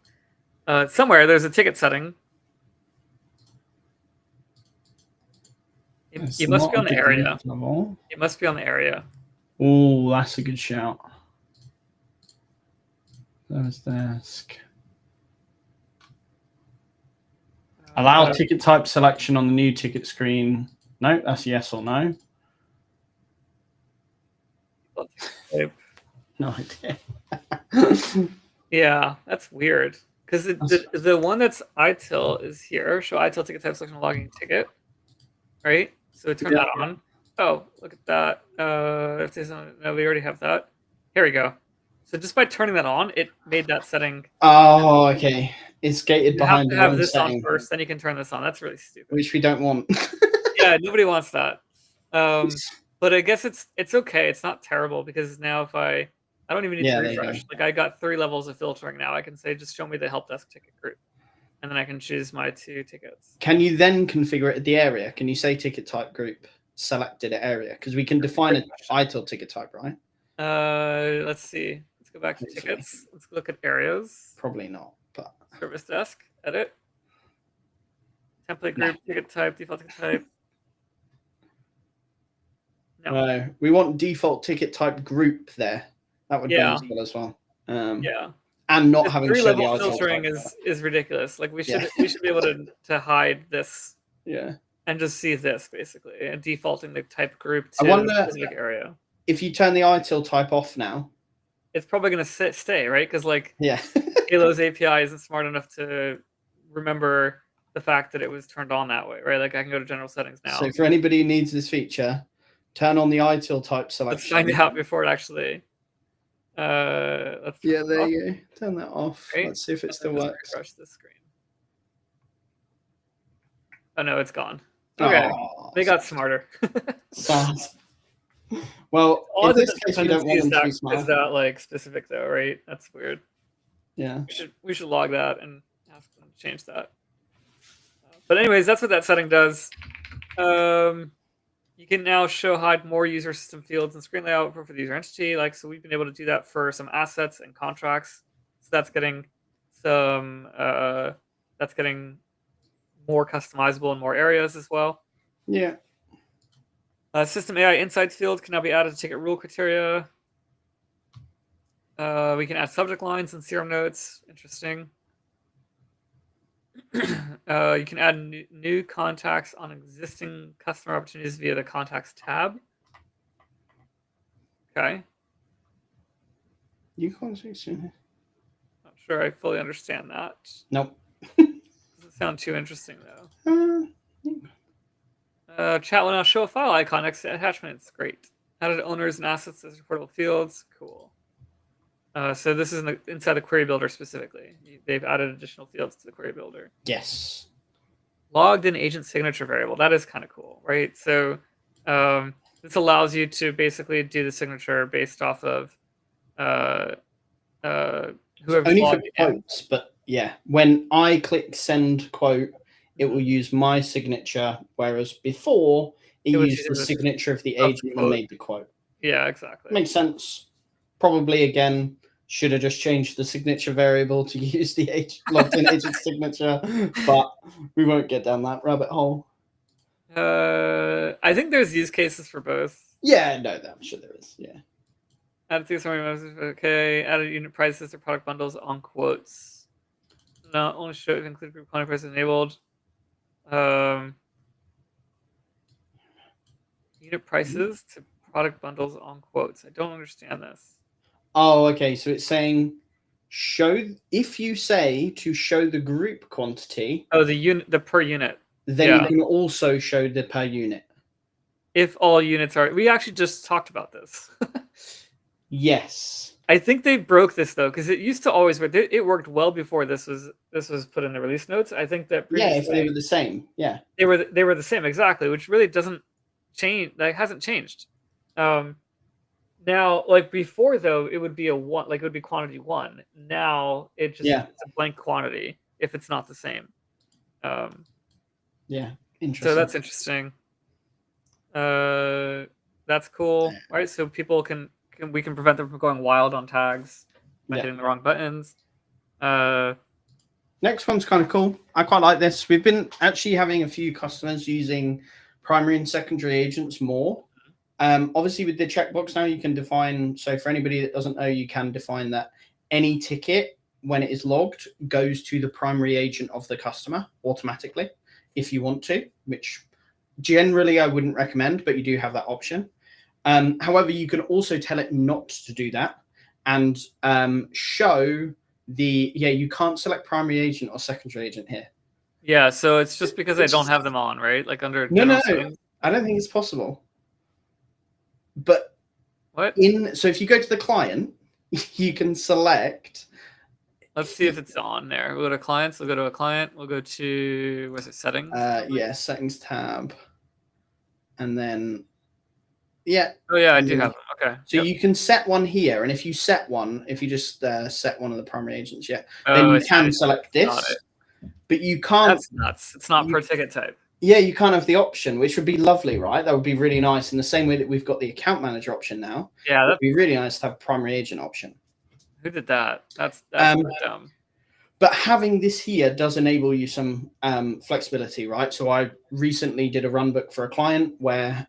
somewhere there's a ticket setting It must be on the area. It must be on the area. Oh, that's a good shout. Service desk. Allow ticket type selection on the new ticket screen. No, that's yes or no. No idea. Yeah, that's weird. Because the one that's ITIL is here. Show ITIL ticket type selection logging ticket. Right? So turn that on. Oh, look at that. If there's no, we already have that. Here we go. So just by turning that on, it made that setting. Oh, okay. It's gated behind You have to have this on first, then you can turn this on. That's really stupid. Which we don't want. Yeah, nobody wants that. But I guess it's okay. It's not terrible because now if I don't even need to refresh. Like I got 3 levels of filtering now. I can say just show me the help desk ticket group, and then I can choose my 2 tickets. Can you then configure it at the area? Can you say ticket type group selected at area? Because we can define an ITIL ticket type, right? Let's see. Let's go back to tickets. Let's look at areas. Probably not, but service desk, edit, template group, ticket type, default ticket type. No, we want default ticket type group there. That would be useful as well. Yeah. And not having 3-level filtering is ridiculous. Like we should be able to hide this. Yeah. And just see this basically, and defaulting the type group to a specific area. If you turn the ITIL type off now, it's probably going to stay, right? Because like Halo's API isn't smart enough to remember the fact that it was turned on that way, right? Like I can go to general settings now. So for anybody who needs this feature, turn on the ITIL type selection. Let's find out before it actually. Let's there you go. Turn that off. Right? Let's see if it still works. Refresh this screen. Oh no, it's gone. Okay, they got smarter. Sad. Well, in this case, we don't want them to be smart. Is that like specific though, right? That's weird. Yeah. We should log that and ask them to change that. But anyways, that's what that setting does. You can now show hide more user system fields and screen layout for the user entity. Like so, we've been able to do that for some assets and contracts. So that's getting some. That's getting more customizable in more areas as well. Yeah. System AI insights field can now be added to ticket rule criteria. We can add subject lines and serum notes. Interesting. You can add new contacts on existing customer opportunities via the contacts tab. Okay. You can't see. Not sure I fully understand that. Nope. Doesn't sound too interesting though. Chat will now show a file icon next to attachments. Great. Added owners and assets as reportable fields. Cool. So this is inside the query builder specifically. They've added additional fields to the query builder. Yes. Logged in agent signature variable. That is kind of cool, right? So this allows you to basically do the signature based off of whoever's only logged for in. quotes, but yeah, when I click send quote, it will use my signature, whereas before it used the signature of the agent that made the quote. Yeah, exactly. Makes sense. Probably again should have just changed the signature variable to use the logged in agent signature, but we won't get down that rabbit hole. I think there's use cases for both. Yeah, no, I'm sure there is. Yeah. Added to summary messages. Okay. Added unit prices or product bundles on quotes. Not only should include group quantity prices enabled. Unit prices to product bundles on quotes. I don't understand this. Oh, okay. So it's saying if you say to show the group quantity. Oh, the per unit. Then you can also show the per unit. If all units are, we actually just talked about this. Yes. I think they broke this though, because it used to always work. It worked well before this was put in the release notes. I think that if they were the same, they were the same exactly, which really doesn't change. Like hasn't changed. Now, like before though, it would be it would be quantity 1. Now it just it's a blank quantity if it's not the same. Yeah, interesting. So that's interesting. That's cool, right? So people we can prevent them from going wild on tags by hitting the wrong buttons. Next one's kind of cool. I quite like this. We've been actually having a few customers using primary and secondary agents more. Obviously, with the checkbox now, you can define. So for anybody that doesn't know, you can define that any ticket, when it is logged, goes to the primary agent of the customer automatically if you want to, which generally I wouldn't recommend, but you do have that option. However, you can also tell it not to do that and show the, you can't select primary agent or secondary agent here. Yeah, so it's just because I don't have them on, right? Like under No, settings. I don't think it's possible. But What? so if you go to the client, you can select. Let's see if it's on there. We'll go to clients. We'll go to a client. We'll go to, what's it, settings? Settings tab. And then, Oh, yeah, I do have them. Okay. So you can set one here. And if you set one, if you just set one of the primary agents, then you can select this. But you can't. That's nuts. It's not per ticket type. Yeah, you can't have the option, which would be lovely, right? That would be really nice. In the same way that we've got the account manager option now. Yeah, that'd be really nice to have a primary agent option. Who did that? That's dumb. But having this here does enable you some flexibility, right? So I recently did a runbook for a client where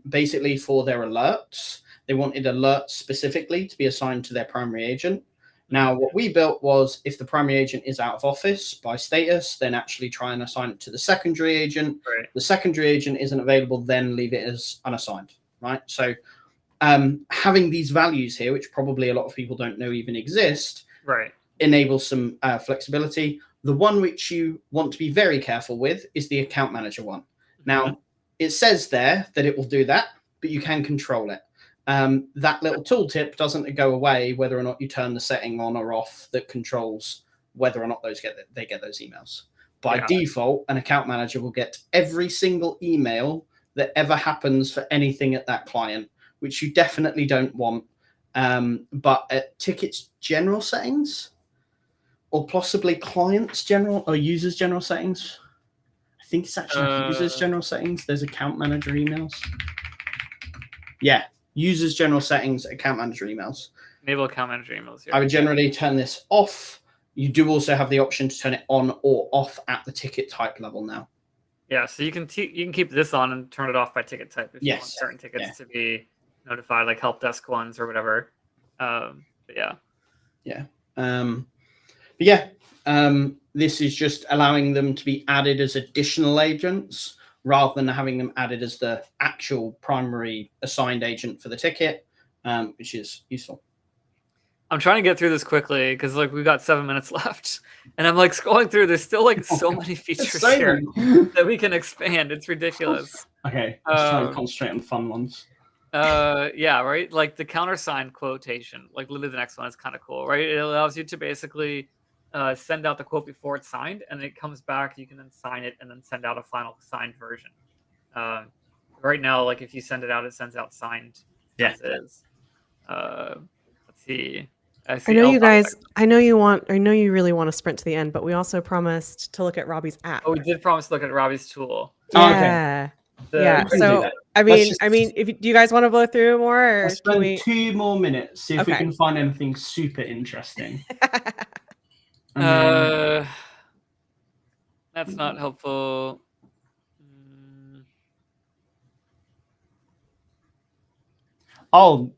basically for their alerts, they wanted alerts specifically to be assigned to their primary agent. Now, what we built was if the primary agent is out of office by status, then actually try and assign it to the secondary agent. Right. The secondary agent isn't available, then leave it as unassigned, right? So having these values here, which probably a lot of people don't know even exist, right, enables some flexibility. The one which you want to be very careful with is the account manager one. Now, it says there that it will do that, but you can control it. That little tooltip doesn't go away whether or not you turn the setting on or off that controls whether or not they get those emails. By default, an account manager will get every single email that ever happens for anything at that client, which you definitely don't want. But at tickets general settings, or possibly clients general or users general settings, I think it's actually users general settings. There's account manager emails. Yeah, users general settings, account manager emails. Enable account manager emails. Yeah. I would generally turn this off. You do also have the option to turn it on or off at the ticket type level now. Yeah, so you can keep this on and turn it off by ticket type if you want certain tickets to be notified, like help desk ones or whatever. This is just allowing them to be added as additional agents rather than having them added as the actual primary assigned agent for the ticket, which is useful. I'm trying to get through this quickly because like we've got 7 minutes left, and I'm like scrolling through. There's still like so many features here that we can expand. It's ridiculous. Okay, let's try and concentrate on fun ones. Yeah, right. Like the countersign quotation, like literally the next one is kind of cool, right? It allows you to basically send out the quote before it's signed, and it comes back. You can then sign it and then send out a final signed version. Right now, like if you send it out, it sends out signed as is. Let's see. I know you guys. I know you really want to sprint to the end, but we also promised to look at Robbie's app. Oh, we did promise to look at Robbie's tool. Yeah. So I mean, do you guys want to blow through more? Or let's spend 2 more minutes, see if we can find anything super interesting. That's not helpful. Oh,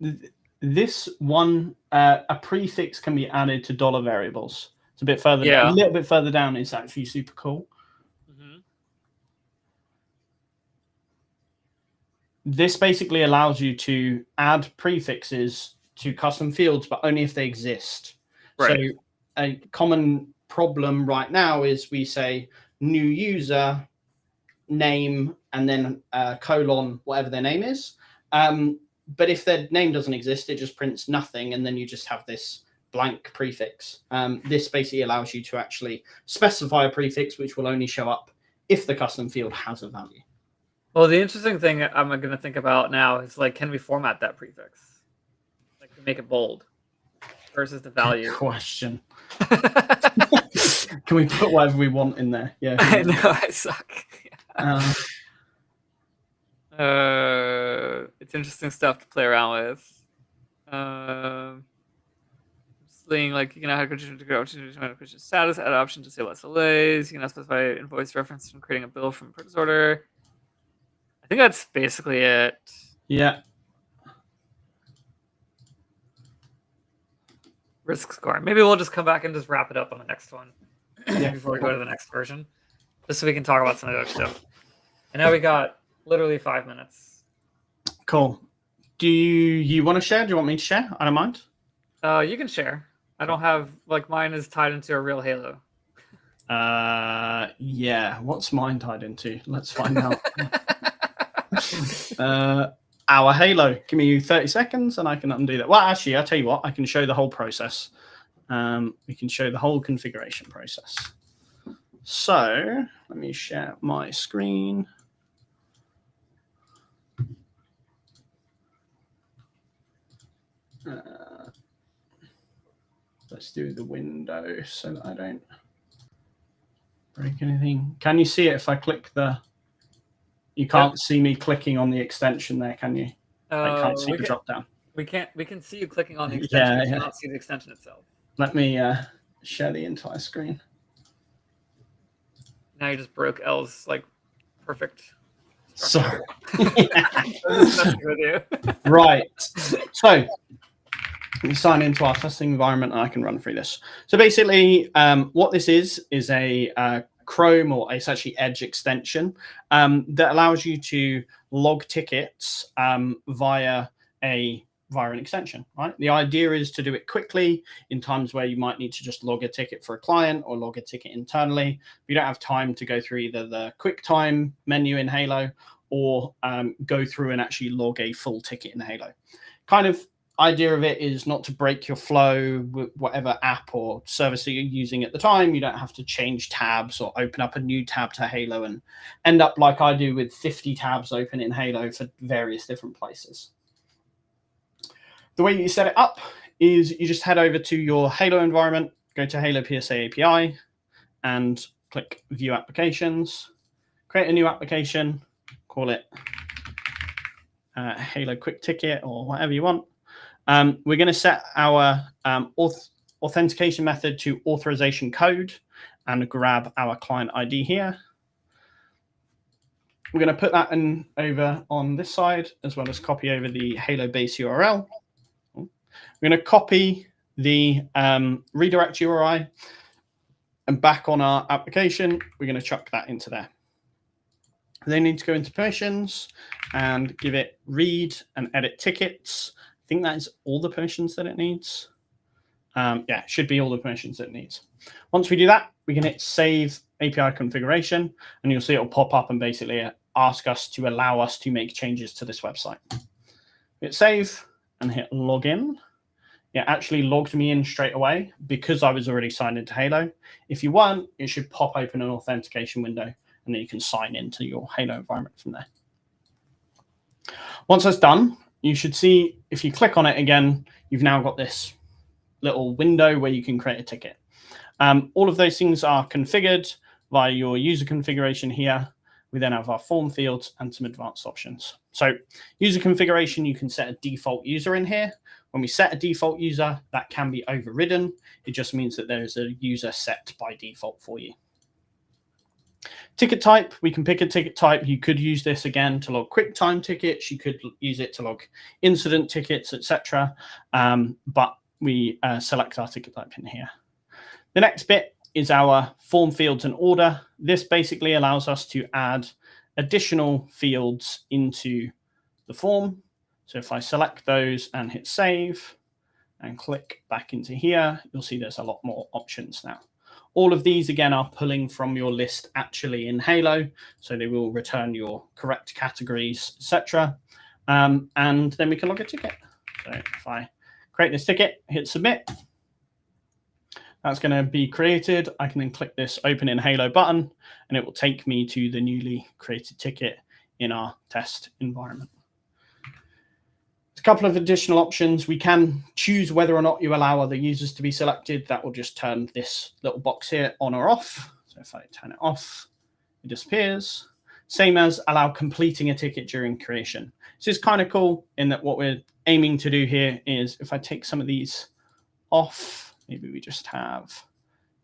this one, a prefix can be added to dollar variables. It's a bit further, a little bit further down. It's actually super cool. This basically allows you to add prefixes to custom fields, but only if they exist. Right. So a common problem right now is we say new user, name, and then colon, whatever their name is. But if their name doesn't exist, it just prints nothing, and then you just have this blank prefix. This basically allows you to actually specify a prefix, which will only show up if the custom field has a value. Well, the interesting thing I'm going to think about now is like, can we format that prefix? Like to make it bold versus the value. Good question. Can we put whatever we want in there? Yeah. I know, I suck. It's interesting stuff to play around with. Seeing like you can add a condition to go to status, add an option to say less delays. You can specify invoice reference from creating a bill from purchase order. think that's basically it. Yeah. Risk score. Maybe we'll just come back and just wrap it up on the next one Yeah. before we go to the next version, just so we can talk about some of the other stuff. And now we got literally 5 minutes. Cool. Do you want to share? Do you want me to share? I don't mind. You can share. I don't have, like, mine is tied into a real Halo. Yeah. What's mine tied into? Let's find out. Our Halo. Give me 30 seconds and I can undo that. Well, actually, I'll tell you what, I can show the whole process. We can show the whole configuration process. So let me share my screen. Let's do the window so that I don't break anything. Can you see it if I click the... You can't see me clicking on the extension there, can you? I can't see the drop down. We can see you clicking on the extension. Yeah, we cannot see the extension itself. Let me share the entire screen. Now you just broke L's like perfect. Sorry. With you. Right. So let me sign into our testing environment and I can run through this. So basically, what this is a Chrome, or it's actually Edge extension that allows you to log tickets via an extension, right? The idea is to do it quickly in times where you might need to just log a ticket for a client or log a ticket internally. You don't have time to go through either the QuickTime menu in Halo or go through and actually log a full ticket in Halo. Kind of idea of it is not to break your flow with whatever app or service that you're using at the time. You don't have to change tabs or open up a new tab to Halo and end up like I do with 50 tabs open in Halo for various different places. The way you set it up is you just head over to your Halo environment, go to Halo PSA API, and click View Applications. Create a new application, call it Halo Quick Ticket or whatever you want. We're going to set our authentication method to authorization code and grab our client ID here. We're going to put that in over on this side, as well as copy over the Halo base URL. We're going to copy the redirect URI, and back on our application, we're going to chuck that into there. They need to go into permissions and give it read and edit tickets. I think that is all the permissions that it needs. Yeah, it should be all the permissions that it needs. Once we do that, we can hit Save API Configuration, and you'll see it will pop up and basically ask us to allow us to make changes to this website. Hit Save and hit Login. It actually logged me in straight away because I was already signed into Halo. If you weren't, it should pop open an authentication window, and then you can sign into your Halo environment from there. Once that's done, you should see, if you click on it again, you've now got this little window where you can create a ticket. All of those things are configured via your user configuration here. We then have our form fields and some advanced options. So user configuration, you can set a default user in here. When we set a default user, that can be overridden. It just means that there is a user set by default for you. Ticket type, we can pick a ticket type. You could use this again to log QuickTime tickets. You could use it to log incident tickets, etc. But we select our ticket type in here. The next bit is our form fields and order. This basically allows us to add additional fields into the form. So if I select those and hit save and click back into here, you'll see there's a lot more options now. All of these, again, are pulling from your list actually in Halo. So they will return your correct categories, etc. And then we can log a ticket. So if I create this ticket, hit submit, that's going to be created. I can then click this Open in Halo button, and it will take me to the newly created ticket in our test environment. A couple of additional options. We can choose whether or not you allow other users to be selected. That will just turn this little box here on or off. So if I turn it off, it disappears. Same as allow completing a ticket during creation. So it's kind of cool in that what we're aiming to do here is, if I take some of these off, maybe we just have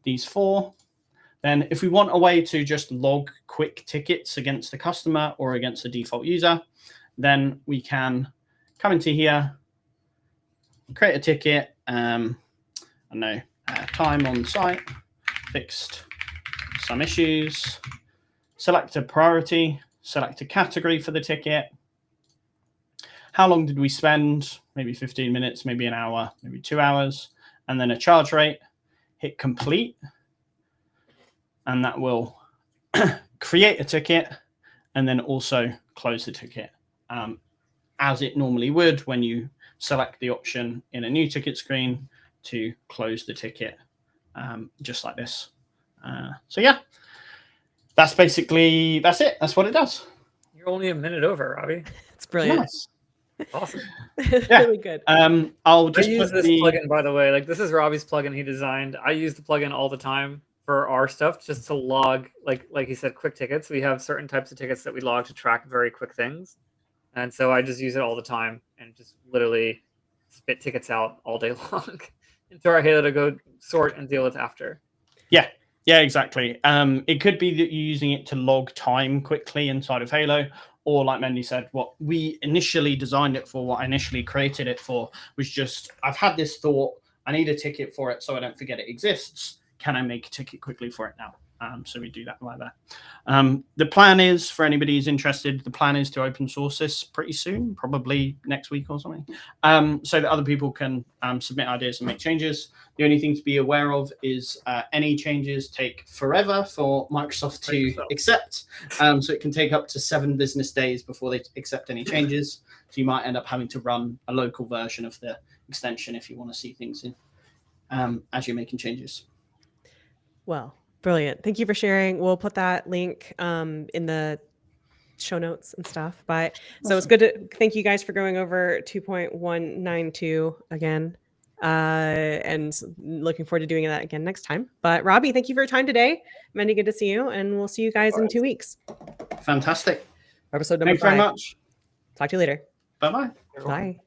these four, Then if we want a way to just log quick tickets against the customer or against the default user, then we can come into here, create a ticket, I know, time on site, fixed some issues, select a priority, select a category for the ticket. How long did we spend? Maybe 15 minutes, maybe an hour, maybe 2 hours, and then a charge rate, hit complete. And that will create a ticket and then also close the ticket as it normally would when you select the option in a new ticket screen to close the ticket, just like this. So yeah, that's basically, that's it. That's what it does. You're only a minute over, Robbie. It's brilliant. Nice. Awesome. Really good. I'll just I use put this plugin, by the way. Like, this is Robbie's plugin he designed. I use the plugin all the time for our stuff, just to log, like he said, quick tickets. We have certain types of tickets that we log to track very quick things. And so I just use it all the time and just literally spit tickets out all day long into our Halo to go sort and deal with after. Yeah, exactly. It could be that you're using it to log time quickly inside of Halo, or like Mendy said, what we initially designed it for, what I initially created it for, was just, I've had this thought, I need a ticket for it so I don't forget it exists. Can I make a ticket quickly for it now? So we do that like that. The plan is, for anybody who's interested, the plan is to open source this pretty soon, probably next week or something, so that other people can submit ideas and make changes. The only thing to be aware of is any changes take forever for Microsoft to accept. So it can take up to 7 business days before they accept any changes. So you might end up having to run a local version of the extension if you want to see things in as you're making changes. Well, brilliant. Thank you for sharing. We'll put that link in the show notes and stuff. But so it's good to thank you guys for going over 2.192 again. And looking forward to doing that again next time. But Robbie, thank you for your time today. Mendy, good to see you. And we'll see you guys in 2 weeks. Fantastic. Episode number 5. Thanks very much. Talk to you later. Bye-bye. Bye.